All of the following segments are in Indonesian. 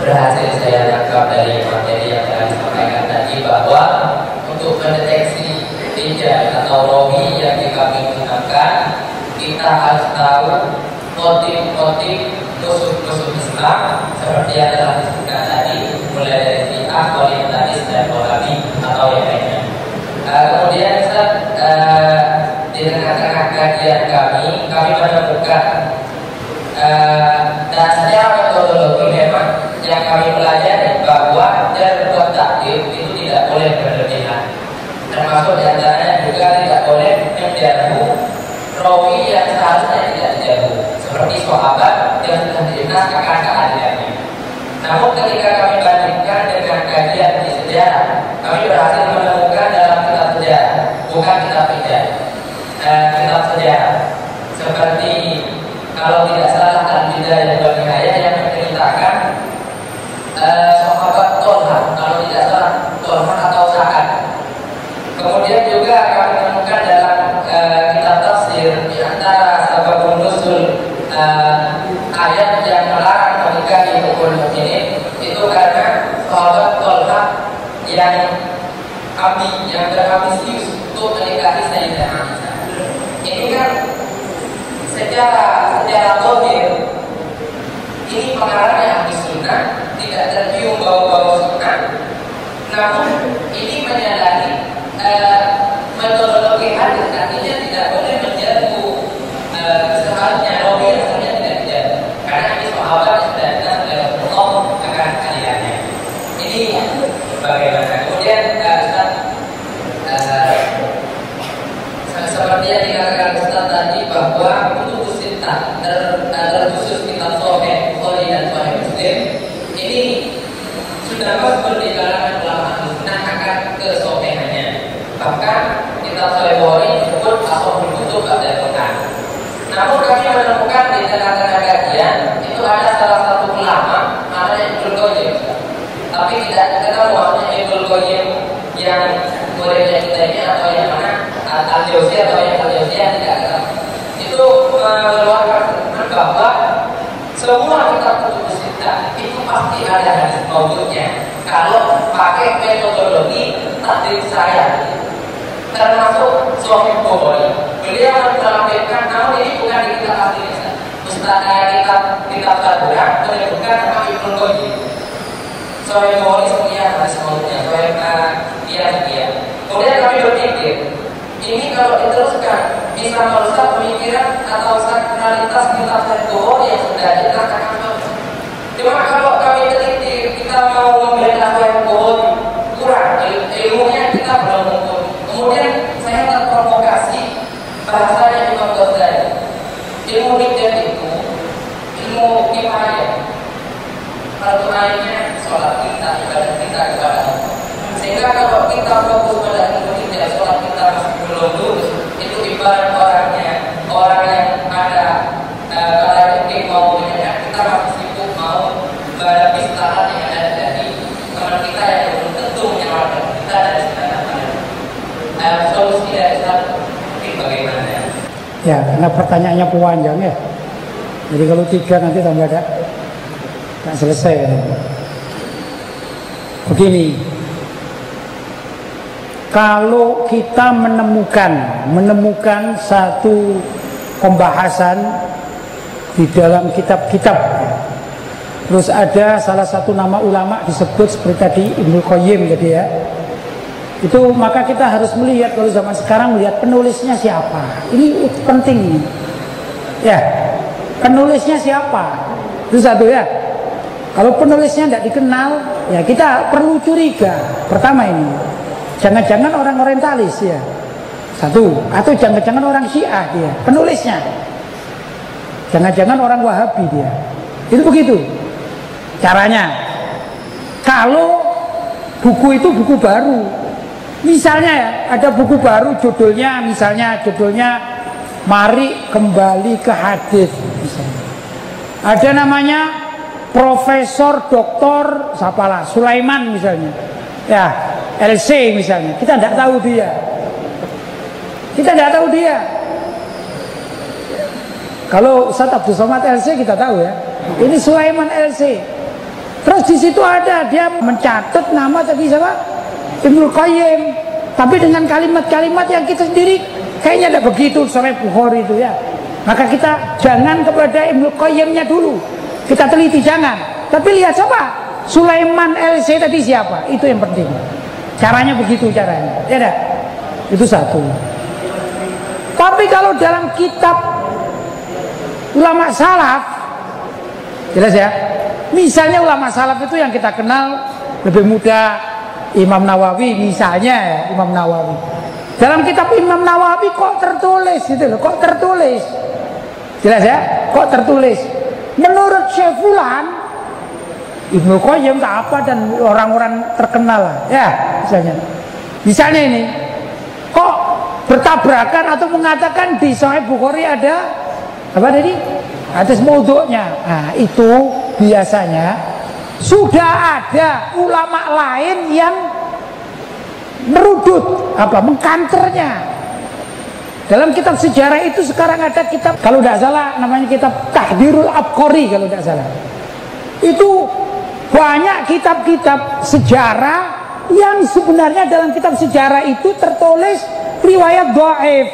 berhasil saya tangkap dari materi yang telah disampaikan tadi bahwa untuk mendeteksi hijab atau rohi yang kami gunakan, kita harus tahu motif-motif musuh-musuh Islam seperti yang telah disebutkan tadi, mulai dari Syiah, Orientalis, dan Wahabi atau yang lainnya. Kemudian di tengah-tengah kajian kami menemukan dan secara metodologi memang yang kami pelajari bahwa jarh ta'dil itu tidak boleh berlebihan, termasuk diantaranya juga tidak boleh menjarhu rawi yang seharusnya tidak dijarhu, seperti sahabat yang sudah dijelaskan keadilannya. Namun ketika kami bandingkan dengan kajian di sejarah, kami berhasil menemukan dalam kitab sejarah, bukan kitab hijab, kitab sejarah, seperti kalau tidak salah Al-Bidayah dan Nihayah yang menceritakan sahabat Tolha, kalau tidak salah Tolha atau Sa'ad. Kemudian juga kami menemukan dalam kitab tafsir di antara sababun nuzul ayat yang melarang menikahi ummul mukminin itu karena sahabat Tolha yang berambisius untuk menikahi Sayyidah Aisyah. Ini kan secara zahir ini pengarangnya ahli sunnah, tidak tercium bau-bau sunnah, namun ini menyalahi metodologi hadis, artinya tidak boleh menjarhu seharusnya rawi asalnya tidak dijarhu, karena ini sahabat yang sudah jelas oleh Rasulullah akan keadilannya. Ini bagaimana? Kemudian seperti yang dikatakan Ustaz tadi bahwa untuk sintah terkhusus kitab Sahih Bukhari dan Sahih Muslim ini sudah masuk di kalangan ulama sunnah akan kesohihannya. Bahkan kitab Sahih Bukhari disebut ashahul kutub ba'da Quran. Namun kami menemukan di tengah-tengah kajian itu ada salah satu ulama namanya Ibnu Qayyim, tapi tidak dikenal namanya Ibnu Qayyim yang muridnya kita ini atau yang mana Al-Jauziyah atau yang Al-Jauziyah tidak kenal. Itu mengeluarkan bahwa semua kitab kutub sittah itu pasti ada hadis maudhu'nya kalau pakai metodologi takdir saya, termasuk Sahih Bukhari. Beliau menampilkan, namun ini bukan di kitab aslinya. Kitab Taburan menyebutkan nama Ibnu Qayyim. Sahih Bukhari sekian hadis maudhu'nya, sekian. Kemudian kami berpikir, ini kalau diteruskan bisa merusak pemikiran atau sakralitas kitab Sahih Bukhari yang sudah diterangkan. Cuma kalau kami teliti, kita mau membela Sahih Bukhari kurang, ilmunya kita belum mumpuni. Kemudian saya terprovokasi bahasanya Imam Ghazali. Ilmu hijab itu ilmu kifayah. Fardu ainnya sholat kita, ibadah kita kepada Allah. Sehingga kalau kita fokus pada ilmu hijab, sholat kita masih belum lurus, itu ibarat orang yang ada kalau mau menyadar kita masih sibuk mau pada pistahan yang ada dari teman kita yang belum tentu menyelamatkan kita dari sebenarnya. Solusi dari satu mungkin bagaimana? Ya, karena pertanyaannya panjang ya. Jadi kalau 3 nanti tambah ada tak selesai. Begini, kalau kita menemukan satu pembahasan di dalam kitab-kitab, terus ada salah satu nama ulama disebut seperti tadi Ibnu Qayyim tadi ya, itu maka kita harus melihat, kalau zaman sekarang melihat penulisnya siapa. Ini penting ya, penulisnya siapa itu satu ya. Kalau penulisnya tidak dikenal ya kita perlu curiga. Pertama ini, jangan-jangan orang orientalis ya, satu, atau jangan-jangan orang Syiah dia penulisnya, jangan-jangan orang Wahabi dia. Itu begitu caranya. Kalau buku itu buku baru, misalnya ya, ada buku baru judulnya Mari Kembali ke Hadis misalnya. Ada namanya Profesor Doktor Sapalah Sulaiman misalnya, ya LC misalnya, kita tidak tahu dia. Kalau Ustaz Abdul Somad LC kita tahu ya, ini Sulaiman LC. Terus di situ ada dia mencatat nama tadi siapa? Ibnu Qayyim. Tapi dengan kalimat-kalimat yang kita sendiri kayaknya tidak begitu Sahih Bukhari itu ya. Maka kita jangan kepada Ibnu Qayyimnya dulu. Kita teliti jangan. Tapi lihat siapa? Sulaiman LC tadi siapa? Itu yang penting. Caranya begitu caranya. Ya dah. Itu satu. Tapi kalau dalam kitab ulama salaf, jelas ya. Misalnya ulama salaf itu yang kita kenal lebih muda, Imam Nawawi misalnya ya, Imam Nawawi. Dalam kitab Imam Nawawi kok tertulis gitu loh, kok tertulis. Jelas ya? Kok tertulis? Menurut Syekh Fulan, Ibnu Qayyim tak apa dan orang-orang terkenal lah, ya misalnya. Misalnya ini, kok bertabrakan atau mengatakan di Sahih Bukhari ada apa tadi? Hadis maudhu'nya. Nah, itu biasanya sudah ada ulama lain yang merudut apa mengkanternya. Dalam kitab sejarah itu sekarang ada kitab, kalau tidak salah namanya kitab Tahdirul Abqari kalau tidak salah. Itu banyak kitab-kitab sejarah yang sebenarnya dalam kitab sejarah itu tertulis riwayat dhaif.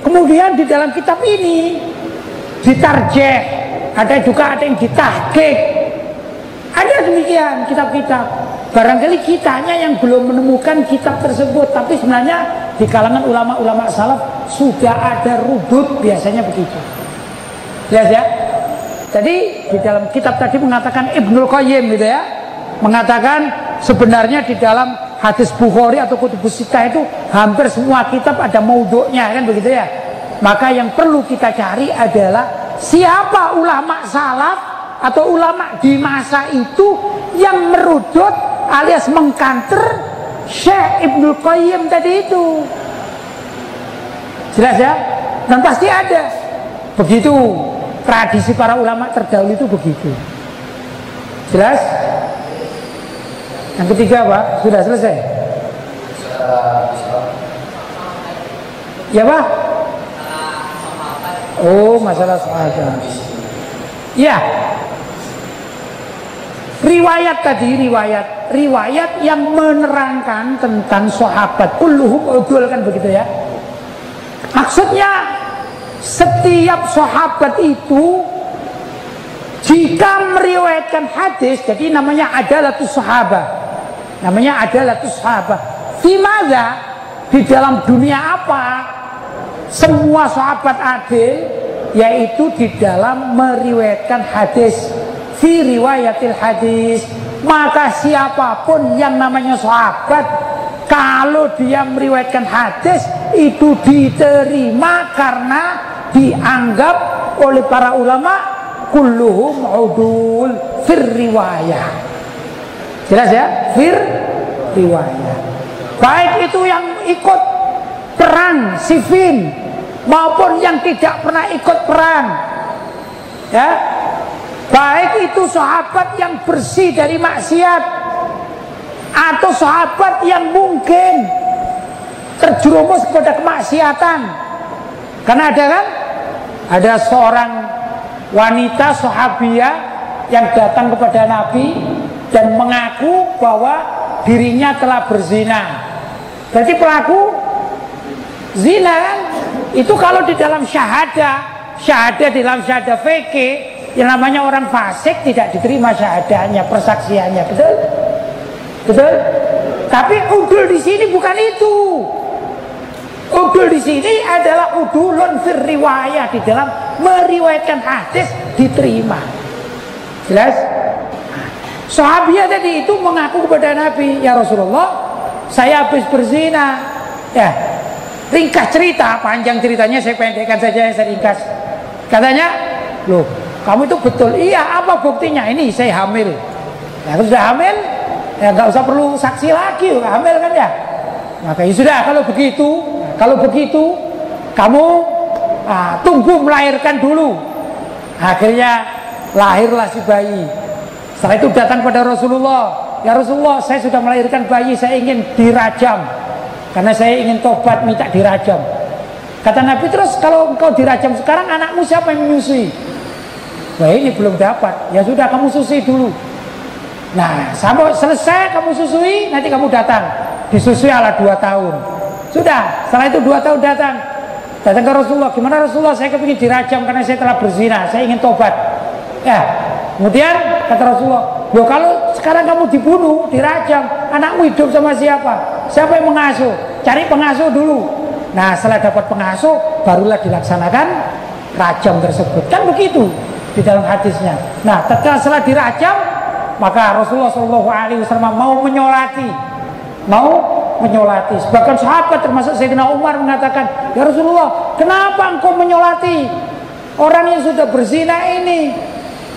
Kemudian di dalam kitab ini ditarjih, ada juga ada yang ditahqiq. Ada demikian kitab-kitab. Barangkali kitanya yang belum menemukan kitab tersebut, tapi sebenarnya di kalangan ulama-ulama salaf sudah ada rudut biasanya begitu. Lihat ya. Jadi di dalam kitab tadi mengatakan Ibnu Qayyim gitu ya, mengatakan sebenarnya di dalam hadis Bukhari atau Kutubus Sittah itu hampir semua kitab ada maudhu'nya kan begitu ya. Maka yang perlu kita cari adalah siapa ulama salaf atau ulama di masa itu yang merudut alias mengkanter Syekh Ibnu Qayyim tadi itu. Jelas ya? Dan pasti ada. Begitu tradisi para ulama terdahulu itu begitu. Jelas? Yang ketiga Pak, sudah selesai? Ya Pak? Oh, masalah sahabat. Ya. Riwayat tadi, riwayat yang menerangkan tentang sahabat kulluhum udul kan begitu ya. Maksudnya setiap sahabat itu jika meriwayatkan hadis, jadi namanya adalatus sahabah. Namanya adalatus sahabah. Di mana? Di dalam dunia apa? Semua sahabat adil, yaitu di dalam meriwayatkan hadis. Fi riwayatil hadis. Maka siapapun yang namanya sahabat, kalau dia meriwayatkan hadis itu diterima karena dianggap oleh para ulama kulluhum udul fir riwayah. Jelas ya? Fir riwayah. Baik itu yang ikut perang Siffin maupun yang tidak pernah ikut perang. Ya. Baik itu sahabat yang bersih dari maksiat atau sahabat yang mungkin terjerumus kepada kemaksiatan. Karena ada kan? Ada seorang wanita sahabiah yang datang kepada Nabi dan mengaku bahwa dirinya telah berzina. Berarti pelaku zina kan? Itu kalau di dalam syahadah di dalam syahadah fikih yang namanya orang fasik tidak diterima syahadahnya, persaksiannya, betul? Betul? Tapi udul di sini bukan itu. Udul di sini adalah udulun fir riwayah, di dalam meriwayatkan hadis diterima. Jelas? Sahabiah tadi itu mengaku kepada Nabi, ya Rasulullah, saya habis berzina. Ya, ringkas cerita, panjang ceritanya saya pendekkan saja, saya ringkas. Katanya, loh, kamu itu betul? Iya, apa buktinya? Ini saya hamil. Nah, kalau sudah hamil, ya nggak usah perlu saksi lagi, hamil kan ya. Maka ya sudah, kalau begitu, kamu tunggu melahirkan dulu. Akhirnya lahirlah si bayi. Setelah itu datang pada Rasulullah, ya Rasulullah, saya sudah melahirkan bayi, saya ingin dirajam karena saya ingin tobat minta dirajam. Kata Nabi, terus kalau engkau dirajam sekarang, anakmu siapa yang menyusui? Wah, ini belum dapat. Ya sudah, kamu susui dulu. Nah, sampai selesai kamu susui, nanti kamu datang. Disusui ala 2 tahun. Sudah, setelah itu 2 tahun datang ke Rasulullah. Gimana Rasulullah, saya kepingin dirajam karena saya telah berzina, saya ingin tobat. Ya, kemudian kata Rasulullah, loh kalau sekarang kamu dibunuh, dirajam, anakmu hidup sama siapa? Siapa yang mengasuh? Cari pengasuh dulu. Nah, setelah dapat pengasuh, barulah dilaksanakan rajam tersebut. Kan begitu di dalam hadisnya. Nah, setelah dirajam, maka Rasulullah SAW mau menyolati. Sebagian sahabat termasuk Sayyidina Umar mengatakan, ya Rasulullah, kenapa engkau menyolati orang yang sudah berzina ini?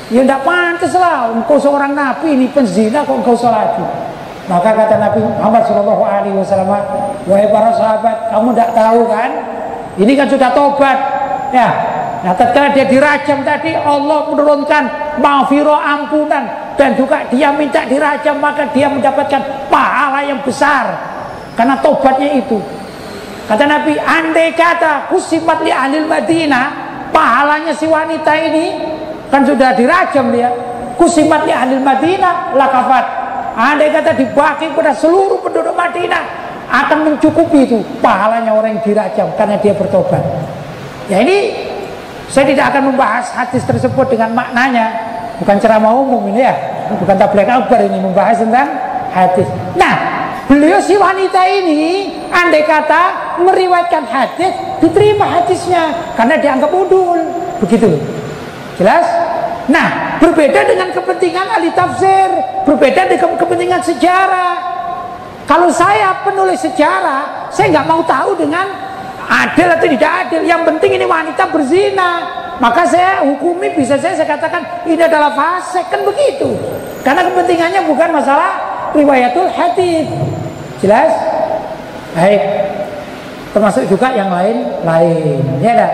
Ya tidak pantas lah, engkau seorang nabi, ini penzina kok engkau solati. Maka kata Nabi Muhammad SAW, wahai para sahabat, kamu tidak tahu kan, ini kan sudah tobat ya. Nah, setelah dia dirajam tadi, Allah menurunkan maghfirah, ampunan, dan juga dia minta dirajam, maka dia mendapatkan pahala yang besar karena tobatnya itu. Kata Nabi, andai kata kusimat li ahlil Madinah, pahalanya si wanita ini kan sudah dirajam dia, kusimat li ahlil Madinah lakafat. Andai kata dibagi pada seluruh penduduk Madinah, akan mencukupi itu pahalanya orang yang dirajam karena dia bertobat. Ya, ini saya tidak akan membahas hadis tersebut dengan maknanya, bukan ceramah umum ini ya, bukan tabligh akbar ini, membahas tentang hadis. Nah, beliau si wanita ini andai kata meriwayatkan hadis, diterima hadisnya karena dianggap udul, begitu loh. Jelas? Nah, berbeda dengan kepentingan ahli tafsir, berbeda dengan kepentingan sejarah. Kalau saya penulis sejarah, saya nggak mau tahu dengan adil atau tidak adil. Yang penting ini wanita berzina, maka saya hukumi, bisa saya katakan ini adalah fasik, kan begitu. Karena kepentingannya bukan masalah riwayatul hadis. Jelas? Baik. Termasuk juga yang lain. Ya dah.